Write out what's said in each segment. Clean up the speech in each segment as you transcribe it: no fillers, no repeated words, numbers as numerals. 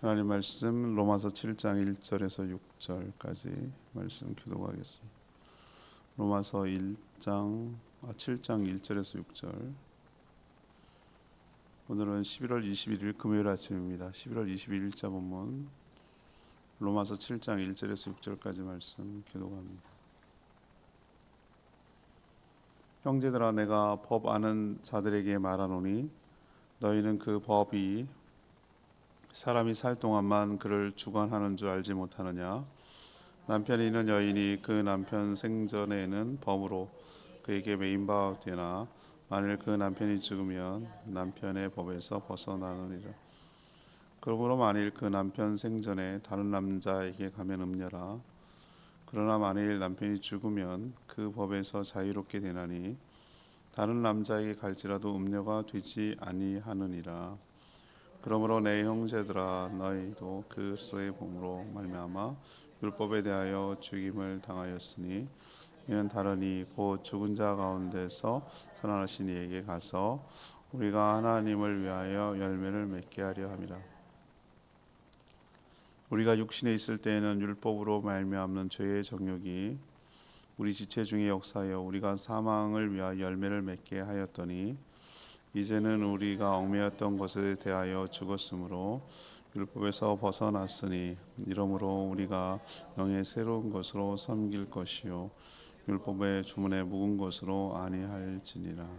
하나님 말씀 로마서 7장 1절에서 6절까지 말씀 교독하겠습니다. 로마서 7장 1절에서 6절. 오늘은 11월 21일 금요일 아침입니다. 11월 21일자 본문 로마서 7장 1절에서 6절까지 말씀 교독합니다. 형제들아, 내가 법 아는 자들에게 말하노니 너희는 그 법이 사람이 살 동안만 그를 주관하는 줄 알지 못하느냐? 남편이 있는 여인이 그 남편 생전에는 법으로 그에게 매인 바 되나 만일 그 남편이 죽으면 남편의 법에서 벗어나느니라. 그러므로 만일 그 남편 생전에 다른 남자에게 가면 음녀라. 그러나 만일 남편이 죽으면 그 법에서 자유롭게 되나니 다른 남자에게 갈지라도 음녀가 되지 아니하느니라. 그러므로 내 형제들아, 너희도 그리스도의 몸으로 말미암아 율법에 대하여 죽임을 당하였으니 이는 다르니 곧 죽은 자 가운데서 살아나신 이에게 가서 우리가 하나님을 위하여 열매를 맺게 하려 함이라. 우리가 육신에 있을 때에는 율법으로 말미암는 죄의 정욕이 우리 지체 중에 역사하여 우리가 사망을 위하여 열매를 맺게 하였더니 이제는 우리가 얽매였던 것에 대하여 죽었으므로 율법에서 벗어났으니 이러므로 우리가 영의 새로운 것으로 섬길 것이요 율법의 주문에 묵은 것으로 아니할지니라.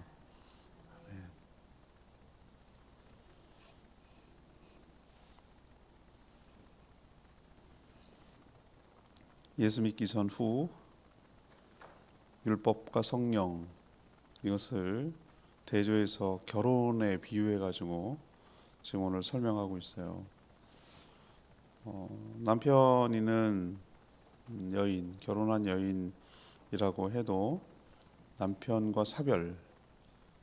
예수 믿기 전후 율법과 성령, 이것을 대조해서 결혼에 비유해 가지고 지금 오늘 설명하고 있어요. 남편이는 여인, 결혼한 여인이라고 해도 남편과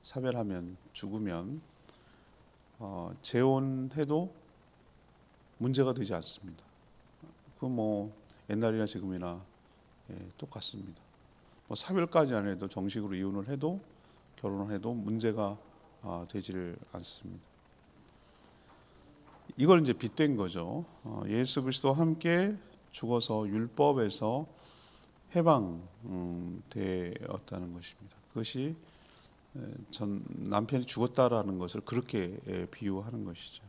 사별하면 죽으면 재혼해도 문제가 되지 않습니다. 그 뭐 옛날이나 지금이나 똑같습니다. 뭐 사별까지 안 해도 정식으로 이혼을 해도 결혼을 해도 문제가 되지를 않습니다. 이걸 이제 빗댄 거죠. 예수 그리스도와 함께 죽어서 율법에서 해방되었다는 것입니다. 그것이 남편이 죽었다라는 것을 그렇게 비유하는 것이죠.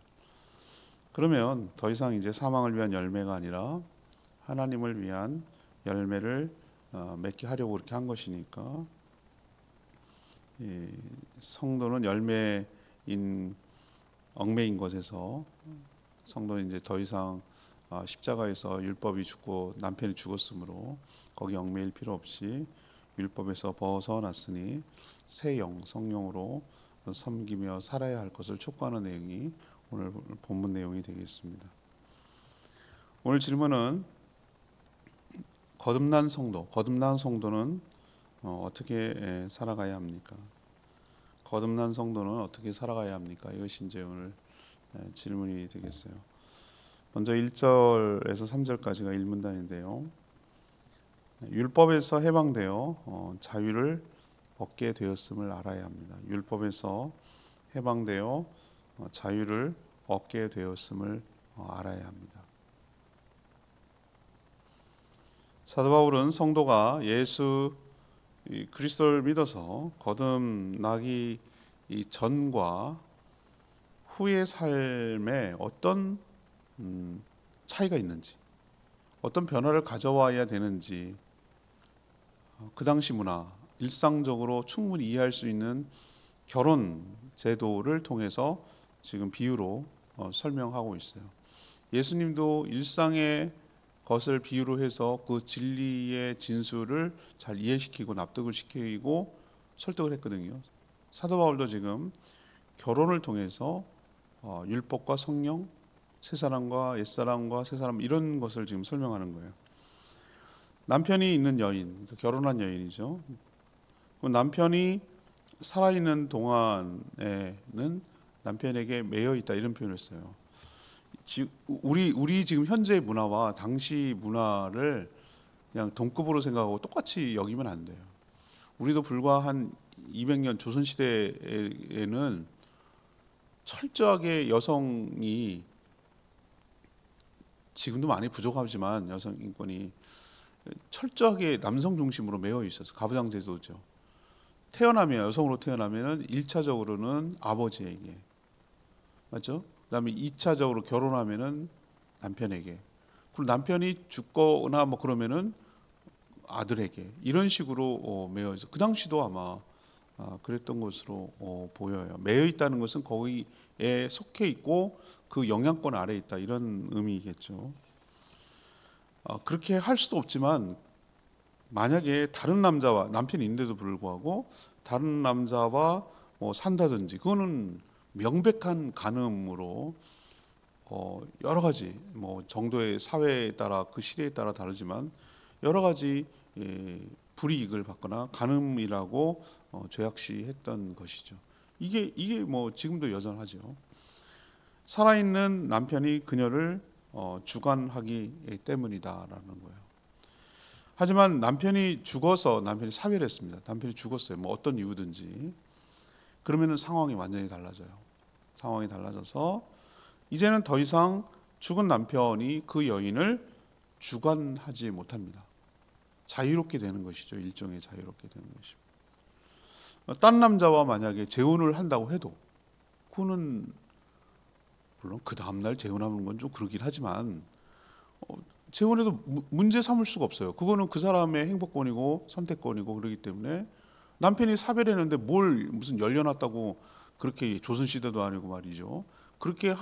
그러면 더 이상 이제 사망을 위한 열매가 아니라 하나님을 위한 열매를 맺게 하려고 그렇게 한 것이니까 성도는 열매인 얽매인 것에서 성도는 이제 더 이상 십자가에서 율법이 죽고 남편이 죽었으므로 거기 얽매일 필요 없이 율법에서 벗어났으니 새 영, 성령으로 섬기며 살아야 할 것을 촉구하는 내용이 오늘 본문 내용이 되겠습니다. 오늘 질문은 거듭난 성도는 어떻게 살아가야 합니까? 거듭난 성도는 어떻게 살아가야 합니까? 이것이 이제 오늘 질문이 되겠어요. 먼저 1절에서 3절까지가 일문단인데요. 율법에서 해방되어 자유를 얻게 되었음을 알아야 합니다. 율법에서 해방되어 자유를 얻게 되었음을 알아야 합니다. 사도 바울은 성도가 예수 그리스도를 믿어서 거듭나기 전과 후의 삶에 어떤 차이가 있는지, 어떤 변화를 가져와야 되는지 그 당시 문화, 일상적으로 충분히 이해할 수 있는 결혼 제도를 통해서 지금 비유로 설명하고 있어요. 예수님도 일상의 것을 비유로 해서 그 진리의 진수를 잘 이해시키고 납득을 시키고 설득을 했거든요. 사도 바울도 지금 결혼을 통해서 율법과 성령, 새사람과 옛사람과 새사람 이런 것을 지금 설명하는 거예요. 남편이 있는 여인, 결혼한 여인이죠. 남편이 살아있는 동안에는 남편에게 매여 있다 이런 표현을 써요. 우리 지금 현재의 문화와 당시 문화를 그냥 동급으로 생각하고 똑같이 여기면 안 돼요. 우리도 불과 한 200년 조선시대에는 철저하게 여성이 지금도 많이 부족하지만 여성 인권이 철저하게 남성 중심으로 매여 있어서 가부장제도죠. 태어나면 여성으로 태어나면은 1차적으로는 아버지에게, 맞죠? 그다음에 2차적으로 결혼하면은 남편에게, 그리고 남편이 죽거나 뭐 그러면은 아들에게, 이런 식으로 매여 있어. 그 당시도 아마 그랬던 것으로 보여요. 매여 있다는 것은 거기에 속해 있고 그 영향권 아래에 있다, 이런 의미겠죠. 그렇게 할 수도 없지만 만약에 다른 남자와, 남편이 있는데도 불구하고 다른 남자와 산다든지, 그거는 명백한 간음으로 여러 가지 정도의 사회에 따라, 그 시대에 따라 다르지만 여러 가지 불이익을 받거나 간음이라고 죄악시했던 것이죠. 이게 지금도 여전하죠. 살아있는 남편이 그녀를 주관하기 때문이다라는 거예요. 하지만 남편이 사별했습니다. 남편이 죽었어요. 어떤 이유든지. 그러면은 상황이 완전히 달라져요. 상황이 달라져서 이제는 더 이상 죽은 남편이 그 여인을 주관하지 못합니다. 자유롭게 되는 것이죠. 일종의 자유롭게 되는 것입니다. 딴 남자와 만약에 재혼을 한다고 해도 그거는 물론 그 다음날 재혼하는 건 좀 그러긴 하지만 재혼해도 문제 삼을 수가 없어요. 그거는 그 사람의 행복권이고 선택권이고 그러기 때문에 남편이 사별했는데 뭘 무슨 열려놨다고 그렇게 조선시대도 아니고 말이죠. 그렇게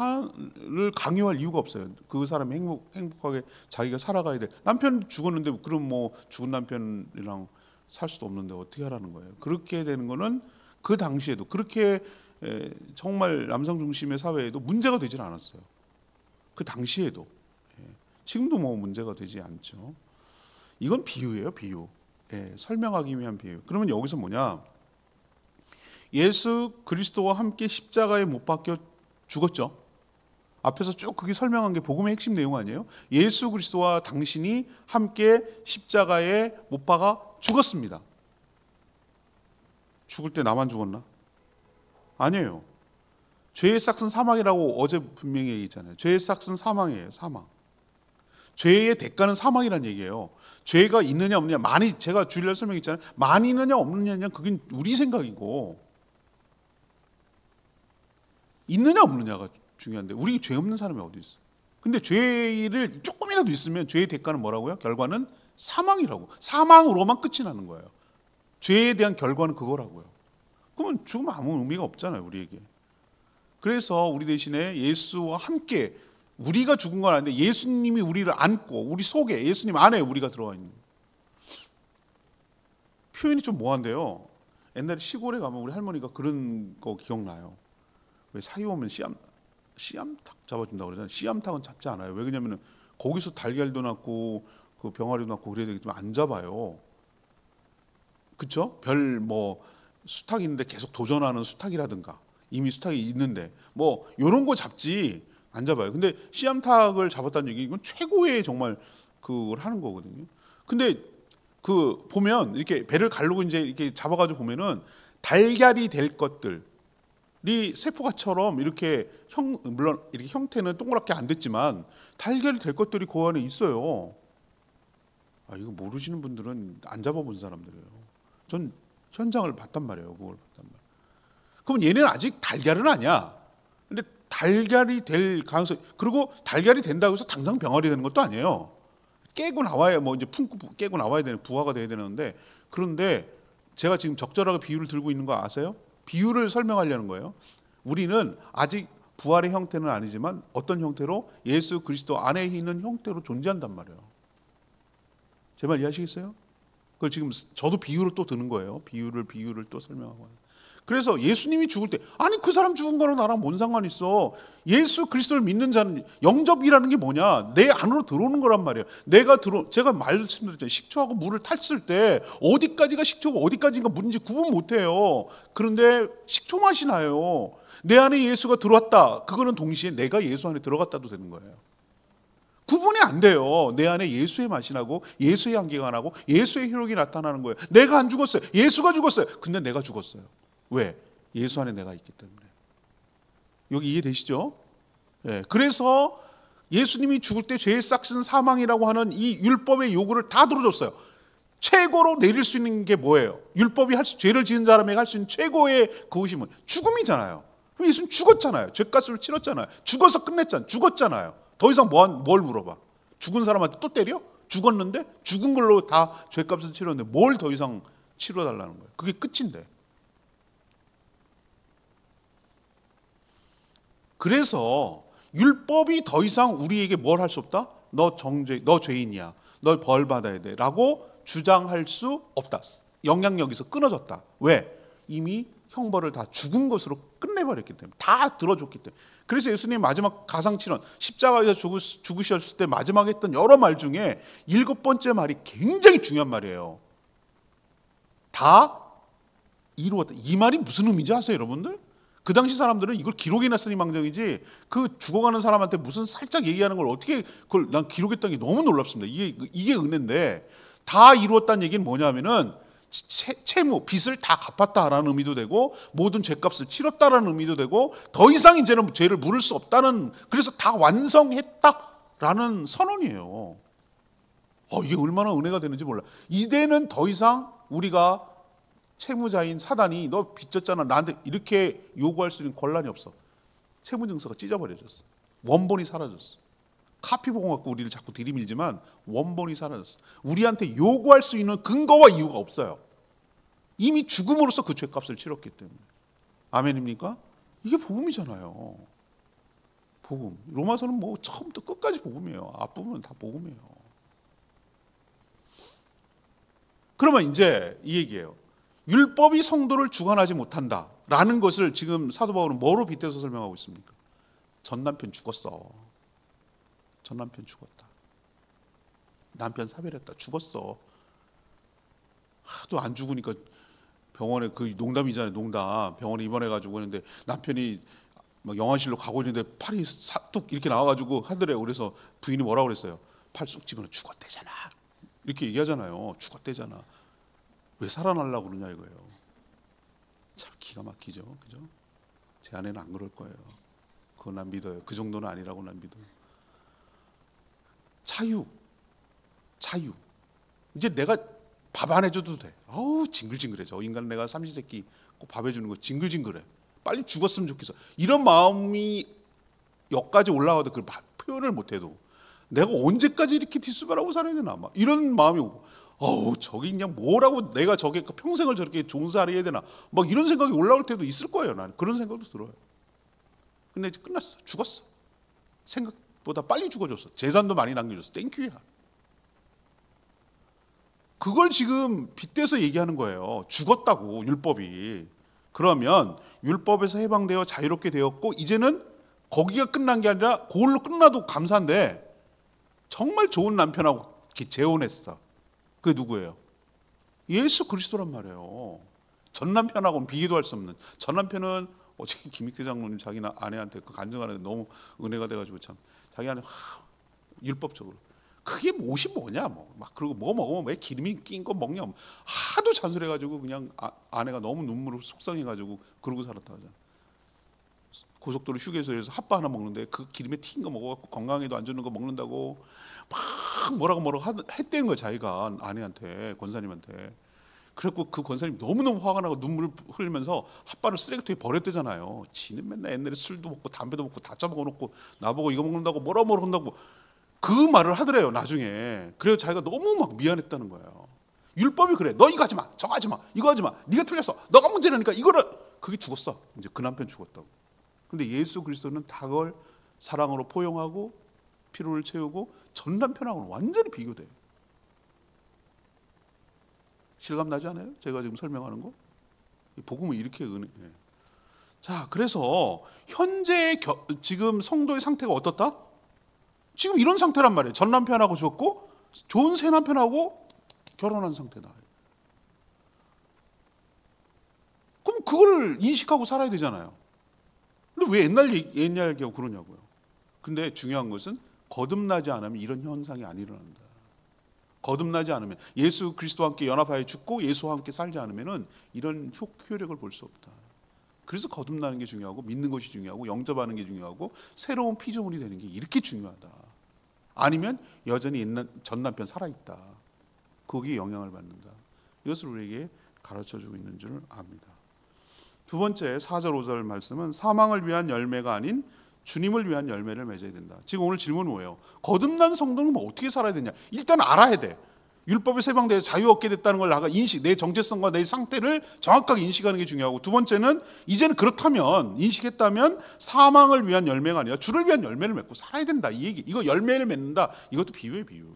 를 강요할 이유가 없어요. 그 사람이 행복하게 자기가 살아가야 돼. 남편 죽었는데 그럼 죽은 남편이랑 살 수도 없는데 어떻게 하라는 거예요. 그렇게 되는 거는 그 당시에도 그렇게 정말 남성 중심의 사회에도 문제가 되질 않았어요. 그 당시에도. 지금도 문제가 되지 않죠. 이건 비유예요, 비유. 설명하기 위한 비유. 그러면 여기서 뭐냐? 예수 그리스도와 함께 십자가에 못 박혀 죽었죠. 앞에서 쭉 그게 설명한 게 복음의 핵심 내용 아니에요? 예수 그리스도와 당신이 함께 십자가에 못 박아 죽었습니다. 죽을 때 나만 죽었나? 아니에요. 죄의 삭은 사망이라고 어제 분명히 얘기했잖아요. 죄의 삭은 사망이에요. 사망. 죄의 대가는 사망이란 얘기예요. 죄가 있느냐 없느냐, 제가 주일날 설명했잖아요. 많이 있느냐 없느냐, 그건 우리 생각이고 있느냐 없느냐가 중요한데 우리 죄 없는 사람이 어디 있어? 근데 죄를 조금이라도 있으면 죄의 대가는 뭐라고요? 결과는 사망이라고. 사망으로만 끝이 나는 거예요. 죄에 대한 결과는 그거라고요. 그러면 죽으면 아무 의미가 없잖아요, 우리에게. 그래서 우리 대신에 예수와 함께, 우리가 죽은 건 아닌데 예수님이 우리를 안고 우리 속에, 예수님 안에 우리가 들어와 있는 거예요. 표현이 좀 뭐한데요. 옛날에 시골에 가면 우리 할머니가 그런 거 기억나요. 왜 사이 오면 씨암탉 잡아준다고 그러잖아요. 씨암탉은 잡지 않아요. 왜 그러냐면 거기서 달걀도 낳고 그 병아리도 낳고 그래야 되기 때문에 안 잡아요. 그렇죠? 수탉이 있는데 계속 도전하는 수탉이라든가 이미 수탉이 있는데 이런 거 잡지 안 잡아요. 근데 씨암탉을 잡았다는 얘기, 이건 최고의 정말 그걸 하는 거거든요. 근데 보면 이렇게 배를 가르고 이제 이렇게 잡아가지고 보면은 달걀이 될 것들이 세포가처럼 이렇게 물론 이렇게 형태는 동그랗게 안 됐지만 달걀이 될 것들이 그 안에 있어요. 이거 모르시는 분들은 안 잡아본 사람들이에요. 전 현장을 봤단 말이에요. 그걸 봤단 말이에요. 그럼 얘는 아직 달걀은 아니야. 근데 달걀이 될 가능성, 그리고 달걀이 된다고 해서 당장 병아리 되는 것도 아니에요. 깨고 나와야 이제 품고 깨고 나와야 되는, 부화가 돼야 되는데, 그런데 제가 지금 적절하게 비유를 들고 있는 거 아세요? 비유를 설명하려는 거예요. 우리는 아직 부활의 형태는 아니지만 어떤 형태로? 예수 그리스도 안에 있는 형태로 존재한단 말이에요. 제 말 이해하시겠어요? 그걸 지금 저도 비유를 또 드는 거예요. 비유를 또 설명하고. 그래서 예수님이 죽을 때, 그 사람 죽은 거랑 나랑 뭔 상관 있어? 예수 그리스도를 믿는 자는, 영접이라는 게 뭐냐? 내 안으로 들어오는 거란 말이에요. 제가 말씀드렸잖아요. 식초하고 물을 탔을 때 어디까지가 식초고 어디까지가 물인지 구분 못해요. 그런데 식초 맛이 나요. 내 안에 예수가 들어왔다. 그거는 동시에 내가 예수 안에 들어갔다도 되는 거예요. 구분이 안 돼요. 내 안에 예수의 맛이 나고 예수의 향기가 나고 예수의 효력이 나타나는 거예요. 내가 안 죽었어요. 예수가 죽었어요. 근데 내가 죽었어요. 왜? 예수 안에 내가 있기 때문에. 여기 이해되시죠? 그래서 예수님이 죽을 때 죄의 삭슨 사망이라고 하는 이 율법의 요구를 다 들어줬어요. 최고로 내릴 수 있는 게 뭐예요? 율법이 죄를 지은 사람에게 할 수 있는 최고의 그것이 뭐? 죽음이잖아요. 그럼 예수님 죽었잖아요. 죄값을 치렀잖아요. 죽어서 끝냈잖아요. 죽었잖아요. 더 이상 뭘 물어봐? 죽은 사람한테 또 때려? 죽었는데? 죽은 걸로 다 죄값을 치렀는데 뭘 더 이상 치러달라는 거예요? 그게 끝인데. 그래서 율법이 더 이상 우리에게 뭘 할 수 없다? 너 죄인이야. 너 벌 받아야 돼. 라고 주장할 수 없다. 영향력에서 끊어졌다. 왜? 이미 형벌을 다 죽은 것으로 끝내버렸기 때문에. 다 들어줬기 때문에. 그래서 예수님 마지막 가상칠언, 십자가에서 죽으셨을 때 마지막에 했던 여러 말 중에 7번째 말이 굉장히 중요한 말이에요. 다 이루었다. 이 말이 무슨 의미인지 아세요, 여러분들? 그 당시 사람들은 이걸 기록해 놨으니 망정이지 그 죽어가는 사람한테 무슨 살짝 얘기하는 걸 어떻게 그걸 난 기록했다는 게 너무 놀랍습니다. 이게 은혜인데, 다 이루었다는 얘기는 뭐냐면은 채무, 빚을 다 갚았다라는 의미도 되고 모든 죄값을 치렀다라는 의미도 되고 더 이상 이제는 죄를 물을 수 없다는, 그래서 다 완성했다라는 선언이에요. 이게 얼마나 은혜가 되는지 몰라. 이제는 더 이상 우리가 채무자인 사단이 너 빚졌잖아 나한테 이렇게 요구할 수 있는 권한이 없어. 채무증서가 찢어버려졌어. 원본이 사라졌어. 카피본 갖고 우리를 자꾸 들이밀지만 원본이 사라졌어. 우리한테 요구할 수 있는 근거와 이유가 없어요. 이미 죽음으로써 그 죄값을 치렀기 때문에. 아멘입니까? 이게 복음이잖아요. 복음. 로마서는 뭐 처음부터 끝까지 복음이에요. 앞부분은 다 복음이에요. 그러면 이제 이 얘기예요. 율법이 성도를 주관하지 못한다라는 것을 지금 사도 바울은 뭐로 빗대서 설명하고 있습니까? 전 남편 죽었어. 전 남편 죽었다. 남편 사별했다. 죽었어. 하도 안 죽으니까 병원에, 그 농담이잖아요. 농담. 병원에 입원해가지고 했는데 남편이 막 영화실로 가고 있는데 팔이 뚝 이렇게 나와가지고 하더래요. 그래서 부인이 뭐라고 그랬어요? 팔 쑥 집어넣어. 죽었대잖아. 이렇게 얘기하잖아요. 죽었대잖아. 왜 살아나려고 그러냐 이거예요. 참 기가 막히죠. 그죠? 제 아내는 안 그럴 거예요. 그건 난 믿어요. 그 정도는 아니라고 난 믿어요. 자유. 이제 내가 밥 안 해줘도 돼. 아우 징글징글해. 저 인간 내가 삼시세끼 꼭 밥 해주는 거 징글징글해. 빨리 죽었으면 좋겠어. 이런 마음이 여기까지 올라가도 그 표현을 못해도 내가 언제까지 이렇게 뒷수발하고 살아야 되나 막 이런 마음이 오고, 저기 그냥 뭐라고 내가 저게 평생을 저렇게 종살이 해야 되나 막 이런 생각이 올라올 때도 있을 거예요. 나는 그런 생각도 들어요. 근데 이제 끝났어. 죽었어. 생각보다 빨리 죽어줬어. 재산도 많이 남겨줬어. 땡큐야. 그걸 지금 빗대서 얘기하는 거예요. 죽었다고 율법이. 그러면 율법에서 해방되어 자유롭게 되었고 이제는 거기가 끝난 게 아니라 그걸로 끝나도 감사한데 정말 좋은 남편하고 이렇게 재혼했어. 그게 누구예요? 예수 그리스도란 말이에요. 전 남편하고는 비교도 할 수 없는. 전 남편은 어제 김익태 장로님 자기 아내한테 그 간증하는데 너무 은혜가 돼가지고 참 자기 아내 율법적으로 그게 못이 뭐냐 막 그리고 뭐 먹으면 왜 기름이 낀 거 먹냐 하도 잔소리해가지고 그냥 아내가 너무 눈물을 속상해가지고 그러고 살았다 하잖아. 고속도로 휴게소에서 핫바 하나 먹는데 그 기름에 튄 거 먹어갖고 건강에도 안 좋은 거 먹는다고 막 뭐라고 했대는 거야 자기가 아내한테, 권사님한테. 그래갖고 그 권사님 너무너무 화가 나고 눈물을 흘리면서 핫바를 쓰레기통에 버렸대잖아요. 지는 맨날 옛날에 술도 먹고 담배도 먹고 다 짜먹어놓고 나보고 이거 먹는다고 뭐라 한다고 그 말을 하더래요 나중에. 그래서 자기가 너무 막 미안했다는 거예요. 율법이 그래. 너 이거 하지 마, 저거 하지 마, 이거 하지 마. 네가 틀렸어. 너가 문제라니까 이거를. 그게 죽었어. 이제 그 남편 죽었다고. 근데 예수 그리스도는 다 그걸 사랑으로 포용하고 피로를 채우고 전 남편하고는 완전히 비교돼요. 실감 나지 않아요? 제가 지금 설명하는 거? 복음은 이렇게 은혜예요. 자, 그래서 현재 지금 성도의 상태가 어떻다? 지금 이런 상태란 말이에요. 전 남편하고 죽었고 좋은 새 남편하고 결혼한 상태다. 그럼 그걸 인식하고 살아야 되잖아요. 근데 왜 옛날 얘기하고 그러냐고요. 근데 중요한 것은 거듭나지 않으면 이런 현상이 안 일어난다. 거듭나지 않으면 예수 그리스도와 함께 연합하여 죽고 예수와 함께 살지 않으면 이런 효력을 볼 수 없다. 그래서 거듭나는 게 중요하고 믿는 것이 중요하고 영접하는 게 중요하고 새로운 피조물이 되는 게 이렇게 중요하다. 아니면 여전히 전 남편 살아있다. 거기에 영향을 받는다. 이것을 우리에게 가르쳐주고 있는 줄 압니다. 두 번째 4절 5절 말씀은 사망을 위한 열매가 아닌 주님을 위한 열매를 맺어야 된다. 지금 오늘 질문은 뭐예요? 거듭난 성도는 뭐 어떻게 살아야 되냐? 일단 알아야 돼. 율법에 세방돼서 자유 얻게 됐다는 걸 나가 인식, 내 정체성과 내 상태를 정확하게 인식하는 게 중요하고, 두 번째는 이제는 그렇다면, 인식했다면 사망을 위한 열매가 아니라 주를 위한 열매를 맺고 살아야 된다. 이 얘기. 이거 열매를 맺는다. 이것도 비유예요, 비유.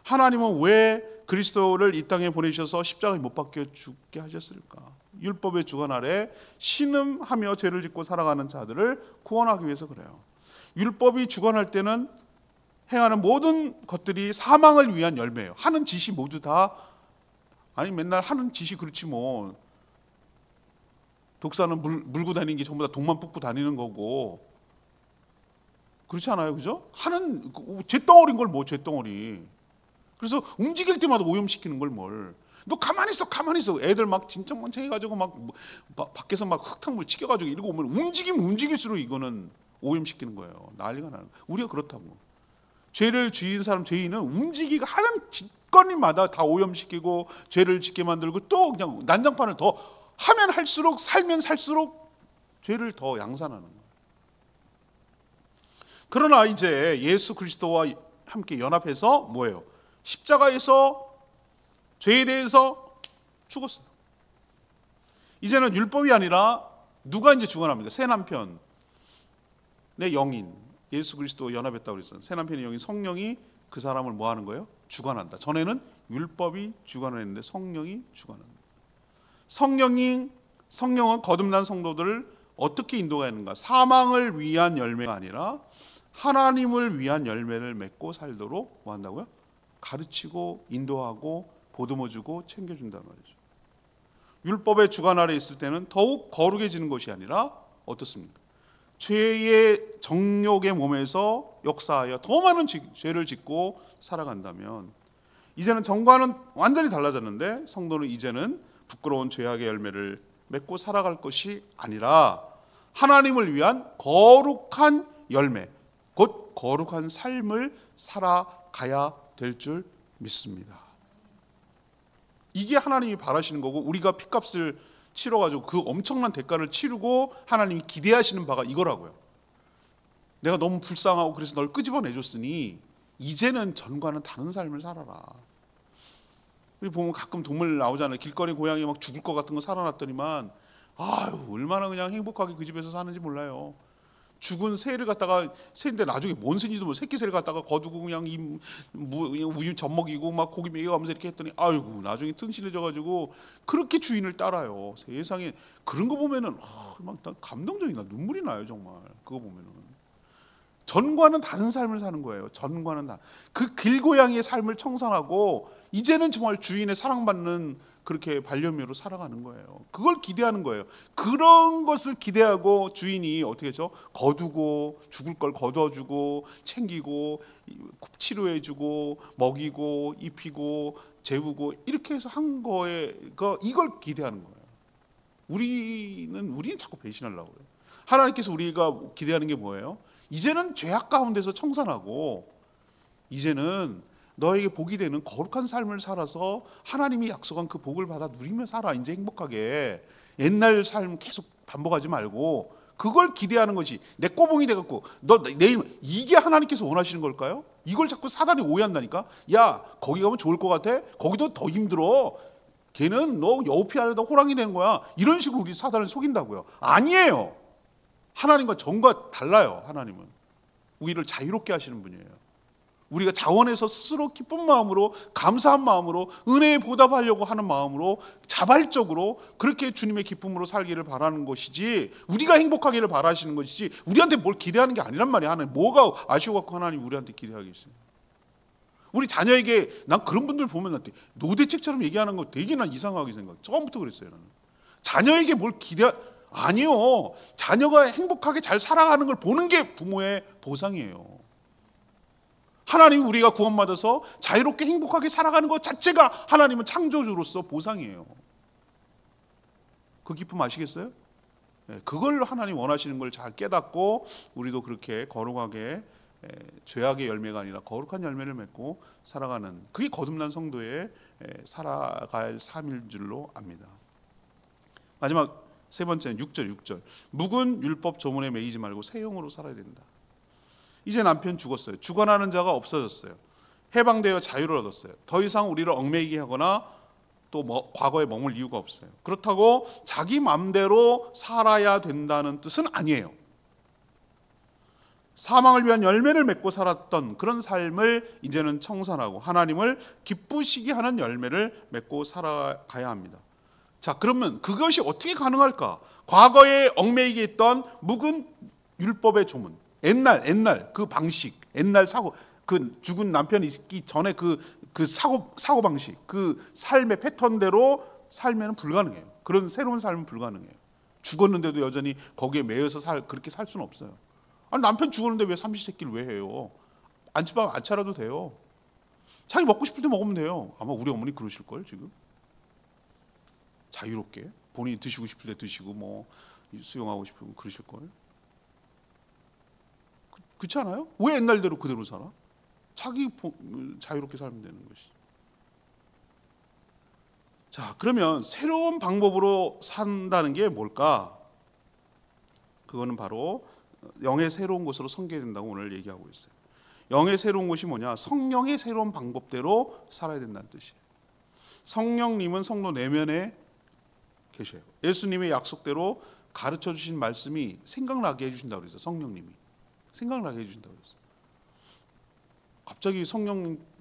하나님은 왜 그리스도를 이 땅에 보내셔서 십자가에 못 박혀 죽게 하셨을까? 율법의 주관 아래 신음하며 죄를 짓고 살아가는 자들을 구원하기 위해서 그래요. 율법이 주관할 때는 행하는 모든 것들이 사망을 위한 열매예요. 하는 짓이 모두 다, 아니 맨날 하는 짓이 그렇지 뭐, 독사는 물고 다니는 게 전부 다 독만 뿜고 다니는 거고, 그렇지 않아요? 그죠? 하는 잿덩어리인 걸 뭐, 잿덩어리. 그래서 움직일 때마다 오염시키는 걸 뭘. 너 가만히 있어, 가만히 있어. 애들 막 진짜 멍청해가지고 막 밖에서 막 흙탕물 치켜가지고 이러고 오면 움직이면 움직일수록 이거는 오염시키는 거예요. 난리가 나는 거예요. 우리가 그렇다고. 죄를 지은 사람, 죄인은 움직이고 하는 짓거리마다 다 오염시키고 죄를 짓게 만들고 또 그냥 난장판을 더 하면 할수록, 살면 살수록 죄를 더 양산하는 거예요. 그러나 이제 예수 그리스도와 함께 연합해서 뭐예요? 십자가에서 죄에 대해서 죽었어요. 이제는 율법이 아니라 누가 이제 주관합니까? 새 남편의 영인 예수 그리스도 연합했다고 그랬어요. 새 남편의 영인 성령이 그 사람을 뭐 하는 거예요? 주관한다. 전에는 율법이 주관을 했는데 성령이 주관합니다. 성령은 거듭난 성도들을 어떻게 인도하는가? 사망을 위한 열매가 아니라 하나님을 위한 열매를 맺고 살도록 뭐 한다고요? 가르치고 인도하고 보듬어주고 챙겨준단 말이죠. 율법의 주관 아래 있을 때는 더욱 거룩해지는 것이 아니라 어떻습니까? 죄의 정욕의 몸에서 역사하여 더 많은 죄를 짓고 살아간다면, 이제는 전과는 완전히 달라졌는데 성도는 이제는 부끄러운 죄악의 열매를 맺고 살아갈 것이 아니라 하나님을 위한 거룩한 열매, 곧 거룩한 삶을 살아가야 될 줄 믿습니다. 이게 하나님이 바라시는 거고, 우리가 핏값을 치러가지고 그 엄청난 대가를 치르고 하나님이 기대하시는 바가 이거라고요. 내가 너무 불쌍하고 그래서 널 끄집어내줬으니 이제는 전과는 다른 삶을 살아라. 우리 보면 가끔 동물 나오잖아요. 길거리 고양이 막 죽을 것 같은 거 살아났더니만 아유 얼마나 그냥 행복하게 그 집에서 사는지 몰라요. 죽은 새를 갖다가, 새인데 나중에 뭔 새인지도 모르고 새끼 새를 갖다가 거두고 그냥 우유 젖 먹이고 막 고기 먹여가면서 이렇게 했더니 아이고 나중에 튼실해져가지고 그렇게 주인을 따라요. 세상에 그런 거 보면은 막 감동적이다. 눈물이 나요 정말. 그거 보면은 전과는 다른 삶을 사는 거예요. 전과는 그 길고양이의 삶을 청산하고 이제는 정말 주인의 사랑받는 그렇게 반려묘로 살아가는 거예요. 그걸 기대하는 거예요. 그런 것을 기대하고 주인이 어떻게 했죠? 거두고 죽을 걸 거둬주고 챙기고 치료해주고 먹이고 입히고 재우고 이렇게 해서 한 거에 이걸 기대하는 거예요. 우리는 자꾸 배신하려고 해요. 하나님께서 우리가 기대하는 게 뭐예요? 이제는 죄악 가운데서 청산하고 이제는 너에게 복이 되는 거룩한 삶을 살아서 하나님이 약속한 그 복을 받아 누리며 살아. 이제 행복하게 옛날 삶 계속 반복하지 말고 그걸 기대하는 것이 내 꼬봉이 돼갖고 너 내일 이게 하나님께서 원하시는 걸까요? 이걸 자꾸 사단이 오해한다니까. 야 거기 가면 좋을 것 같아? 거기도 더 힘들어. 걔는 너 여우 피하려다 호랑이 되는 거야. 이런 식으로 우리 사단을 속인다고요. 아니에요. 하나님과 정과 달라요. 하나님은 우리를 자유롭게 하시는 분이에요. 우리가 자원해서 스스로 기쁜 마음으로 감사한 마음으로 은혜에 보답하려고 하는 마음으로 자발적으로 그렇게 주님의 기쁨으로 살기를 바라는 것이지, 우리가 행복하기를 바라시는 것이지 우리한테 뭘 기대하는 게 아니란 말이야. 하나님 뭐가 아쉬워갖고 하나님 우리한테 기대하겠어요. 우리 자녀에게 난 그런 분들 보면 나한테 노대책처럼 얘기하는 거 되게 난 이상하게 생각해. 처음부터 그랬어요. 나는 자녀에게 뭘 아니요. 자녀가 행복하게 잘 살아가는 걸 보는 게 부모의 보상이에요. 하나님 우리가 구원받아서 자유롭게 행복하게 살아가는 것 자체가 하나님은 창조주로서 보상이에요. 그 기쁨 아시겠어요? 그걸 하나님 원하시는 걸 잘 깨닫고 우리도 그렇게 거룩하게 죄악의 열매가 아니라 거룩한 열매를 맺고 살아가는, 그게 거듭난 성도의 살아갈 삶일 줄로 압니다. 마지막 세 번째는 6절. 묵은 율법 조문에 매이지 말고 새 영으로 살아야 된다. 이제 남편 죽었어요. 주관하는 자가 없어졌어요. 해방되어 자유를 얻었어요. 더 이상 우리를 얽매이게 하거나 또 과거에 머물 이유가 없어요. 그렇다고 자기 마음대로 살아야 된다는 뜻은 아니에요. 사망을 위한 열매를 맺고 살았던 그런 삶을 이제는 청산하고 하나님을 기쁘시게 하는 열매를 맺고 살아가야 합니다. 자, 그러면 그것이 어떻게 가능할까? 과거에 얽매이게 했던 묵은 율법의 조문, 옛날 그 방식, 옛날 사고, 그 죽은 남편이 있기 전에 그 사고 방식, 그 삶의 패턴대로 살면은 불가능해요. 그런 새로운 삶은 불가능해요. 죽었는데도 여전히 거기에 매여서 그렇게 살 수는 없어요. 아니, 남편 죽었는데 왜 삼시세끼를 왜 해요? 안치밥 안 차려도 돼요. 자기 먹고 싶을 때 먹으면 돼요. 아마 우리 어머니 그러실걸 지금. 자유롭게 본인이 드시고 싶을 때 드시고 뭐 수영하고 싶으면 그러실걸. 그렇지 않아요? 왜 옛날대로 그대로 살아? 자기 자유롭게 살면 되는 것이. 자, 그러면 새로운 방법으로 산다는 게 뭘까? 그거는 바로 영의 새로운 것으로 섬겨야 된다고 오늘 얘기하고 있어요. 영의 새로운 것이 뭐냐? 성령의 새로운 방법대로 살아야 된다는 뜻이에요. 성령님은 성도 내면에 계셔요. 예수님의 약속대로 가르쳐 주신 말씀이 생각나게 해주신다고 그랬어요. 성령님이 생각나게 해주신다고 그랬어요. 갑자기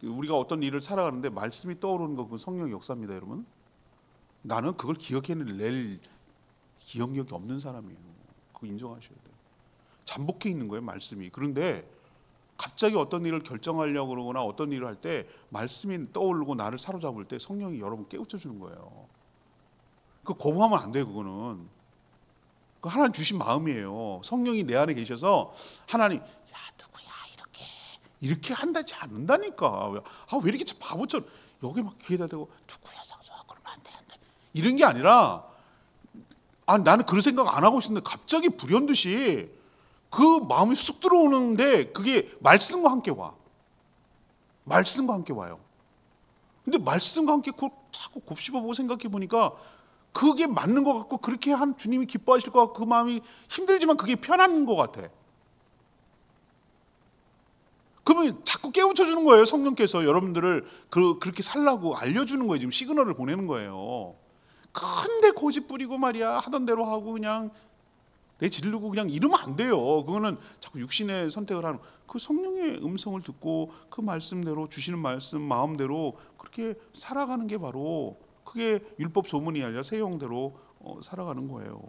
우리가 어떤 일을 살아가는데 말씀이 떠오르는 거, 그건 성령의 역사입니다, 여러분. 나는 그걸 기억해낼 기억력이 없는 사람이에요. 그거 인정하셔야 돼요. 잠복해 있는 거예요, 말씀이. 그런데 갑자기 어떤 일을 결정하려고 그러거나 어떤 일을 할 때 말씀이 떠오르고 나를 사로잡을 때 성령이 여러분 깨우쳐 주는 거예요. 그 거부하면 안 돼요. 그거는 그 하나님 주신 마음이에요. 성령이 내 안에 계셔서 하나님, 야 누구야 이렇게 한다지 않는다니까. 왜 이렇게 바보처럼 여기 막 귀에다 대고 누구야 상수야 그러면 안 돼. 이런 게 아니라, 나는 그런 생각 안 하고 있었는데 갑자기 불현듯이 그 마음이 쑥 들어오는데 그게 말씀과 함께 와. 말씀과 함께 와요. 근데 말씀과 함께 자꾸 곱씹어보고 생각해 보니까 그게 맞는 것 같고, 그렇게 한 주님이 기뻐하실 것 같고, 그 마음이 힘들지만 그게 편한 것 같아. 그러면 자꾸 깨우쳐 주는 거예요. 성령께서 여러분들을 그렇게 살라고 알려주는 거예요. 지금 시그널을 보내는 거예요. 근데 고집 부리고 말이야 하던 대로 하고 그냥 내 지르고 그냥 이러면 안 돼요. 그거는 자꾸 육신의 선택을 하는, 그 성령의 음성을 듣고 그 말씀대로 주시는 말씀 마음대로 그렇게 살아가는 게 바로, 그게 율법 조문이 아니라 새 영대로 살아가는 거예요.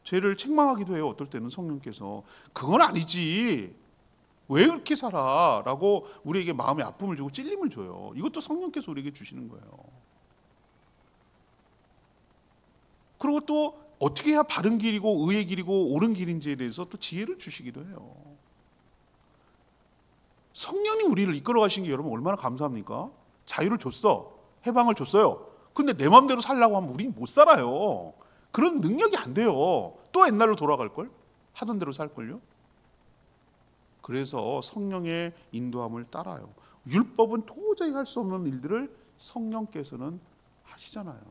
죄를 책망하기도 해요. 어떨 때는 성령께서 그건 아니지 왜 그렇게 살아? 라고 우리에게 마음의 아픔을 주고 찔림을 줘요. 이것도 성령께서 우리에게 주시는 거예요. 그리고 또 어떻게 해야 바른 길이고 의의 길이고 옳은 길인지에 대해서 또 지혜를 주시기도 해요. 성령님 우리를 이끌어 가신 게 여러분 얼마나 감사합니까? 자유를 줬어. 해방을 줬어요. 근데 내 마음대로 살려고 하면 우린 못 살아요. 그런 능력이 안 돼요. 또 옛날로 돌아갈걸? 하던 대로 살걸요? 그래서 성령의 인도함을 따라요. 율법은 도저히 할 수 없는 일들을 성령께서는 하시잖아요.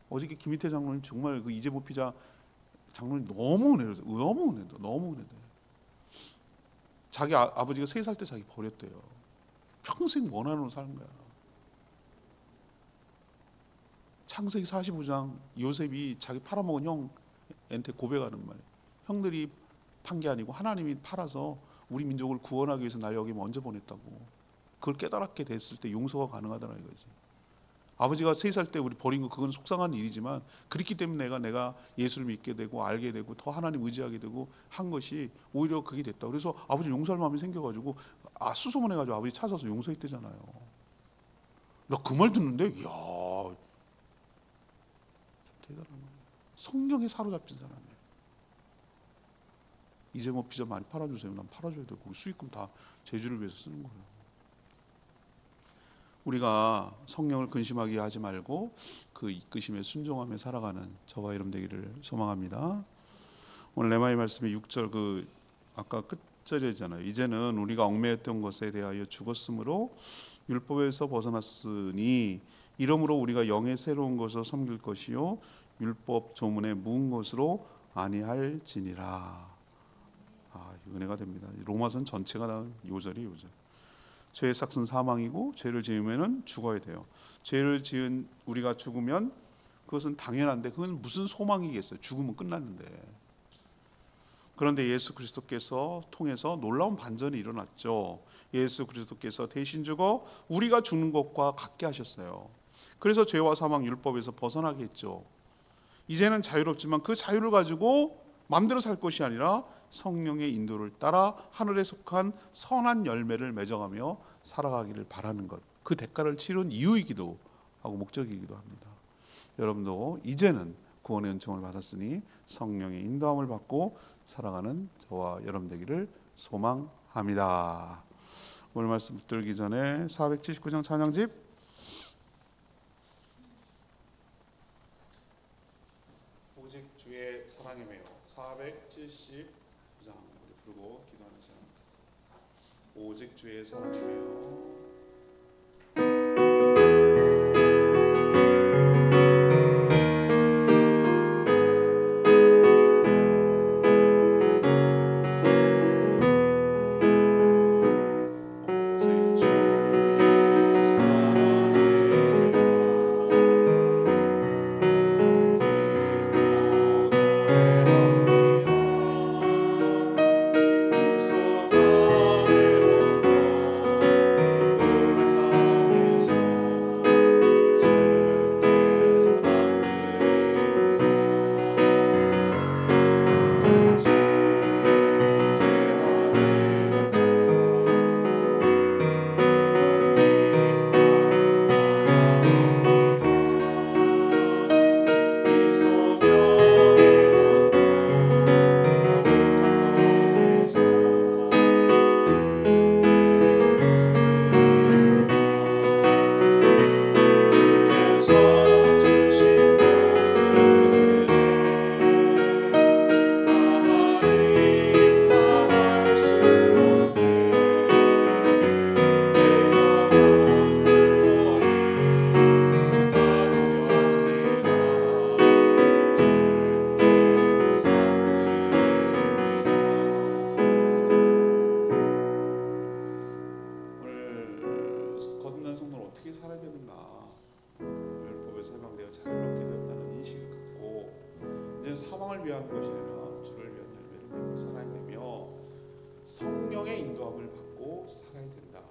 어저께 김희태 장로님 정말 그 이재모 피자 장로님 너무 은혜로워요. 너무 은혜돼. 자기 아버지가 3살 때 자기 버렸대요. 평생 원한으로 사는 거야. 창세기 45장 요셉이 자기 팔아먹은 형한테 고백하는 말. 형들이 판 게 아니고 하나님이 팔아서 우리 민족을 구원하기 위해서 날 여기 먼저 보냈다고. 그걸 깨달았게 됐을 때 용서가 가능하다는 이거지. 아버지가 3살 때 우리 버린 거 그건 속상한 일이지만, 그렇기 때문에 내가 예수를 믿게 되고 알게 되고 더 하나님 의지하게 되고 한 것이 오히려 그게 됐다. 그래서 아버지 용서할 마음이 생겨가지고 수소문해가지고 아버지 찾아서 용서했대잖아요. 나 그 말 듣는데 이야 대단한 거예요. 성령에 사로잡힌 사람이에요. 이제 뭐 피자 많이 팔아주세요. 난 팔아줘야 되고 수익금 다 제주를 위해서 쓰는 거예요. 우리가 성령을 근심하게 하지 말고 그 이끄심에 순종하며 살아가는 저와 여러분 되기를 소망합니다. 오늘 레마의 말씀의 6절 아까 끝절이잖아요. 이제는 우리가 얽매였던 것에 대하여 죽었으므로 율법에서 벗어났으니 이러므로 우리가 영의 새로운 것을 섬길 것이요 율법 조문에 묵은 것으로 아니할지니라. 은혜가 됩니다. 로마서는 전체가 다 요절이 요절. 죄의 삭은 사망이고 죄를 지으면은 죽어야 돼요. 죄를 지은 우리가 죽으면 그것은 당연한데 그건 무슨 소망이겠어요. 죽으면 끝났는데. 그런데 예수 그리스도께서 통해서 놀라운 반전이 일어났죠. 예수 그리스도께서 대신 죽어 우리가 죽는 것과 같게 하셨어요. 그래서 죄와 사망 율법에서 벗어나게 했죠. 이제는 자유롭지만 그 자유를 가지고 마음대로 살 것이 아니라 성령의 인도를 따라 하늘에 속한 선한 열매를 맺어가며 살아가기를 바라는 것, 그 대가를 치른 이유이기도 하고 목적이기도 합니다. 여러분도 이제는 구원의 은총을 받았으니 성령의 인도함을 받고 살아가는 저와 여러분 되기를 소망합니다. 오늘 말씀 붙들기 전에 479장 찬양집 오직 주의 사랑에 매여 479장 우리 부르고 기도하는 시간. 오직 주의 사랑에 매여 사망을 위한 것이 아니라 주를 위한 열매를 맺고 살아야 되며 성령의 인도함을 받고 살아야 된다.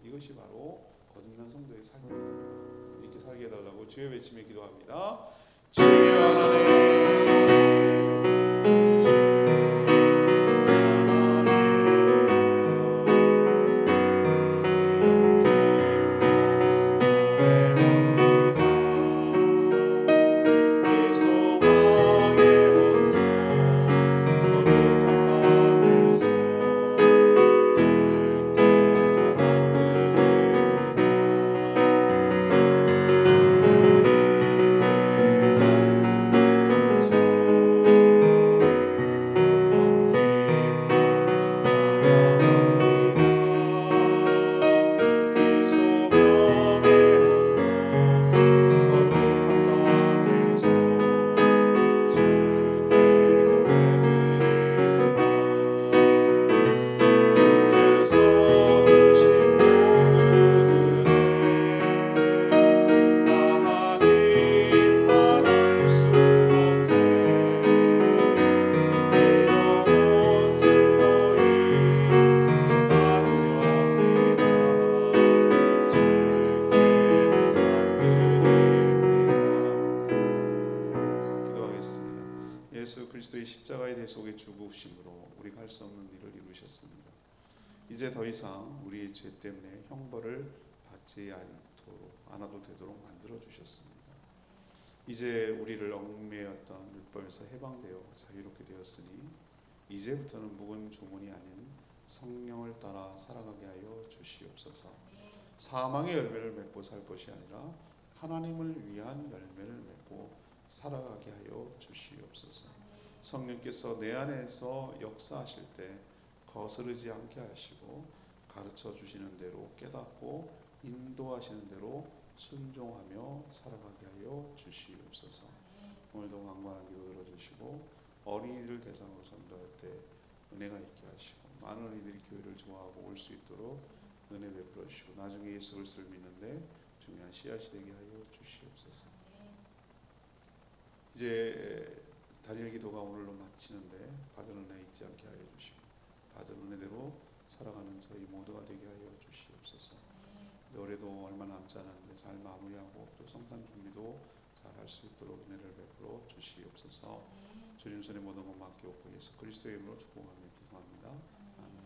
이것이 바로 거듭난 성도의 삶입니다. 이렇게 살게 해달라고 주의 외침에 기도합니다. 주여 하나님 십자가의 대속의 죽으심으로 우리가 할 수 없는 일을 이루셨습니다. 이제 더 이상 우리의 죄 때문에 형벌을 받지 않아도 되도록 만들어 주셨습니다. 이제 우리를 얽매였던 율법에서 해방되어 자유롭게 되었으니 이제부터는 묵은 조문이 아닌 성령을 따라 살아가게 하여 주시옵소서. 사망의 열매를 맺고 살 것이 아니라 하나님을 위한 열매를 맺고 살아가게 하여 주시옵소서. 성령께서 내 안에서 역사하실 때 거스르지 않게 하시고 가르쳐 주시는 대로 깨닫고 인도하시는 대로 순종하며 살아가게 하여 주시옵소서. 오늘도 강건한 기도 들어주시고 어린이들 대상으로 전도할 때 은혜가 있게 하시고 많은 어린이들이 교회를 좋아하고 올 수 있도록 은혜 베풀어 주시고 나중에 예수 그리스도를 믿는데 중요한 씨앗이 되게 하여 주시옵소서. 이제 단일 기도가 오늘로 마치는데 받은 은혜 잊지 않게 하여 주시고 받은 은혜대로 살아가는 저희 모두가 되게 하여 주시옵소서. 올해도 얼마 남지 않았는데 잘 마무리하고 또 성탄 준비도 잘 할 수 있도록 은혜를 베풀어 주시옵소서. 주님 손에 모든 것 맡기옵고 예수 그리스도의 이름으로 축복하며 기도합니다. 아멘.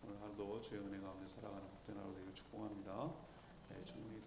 오늘 하루도 주의 은혜 가운데 살아가는 복된 하루 되기를 축복합니다. 네, 충분히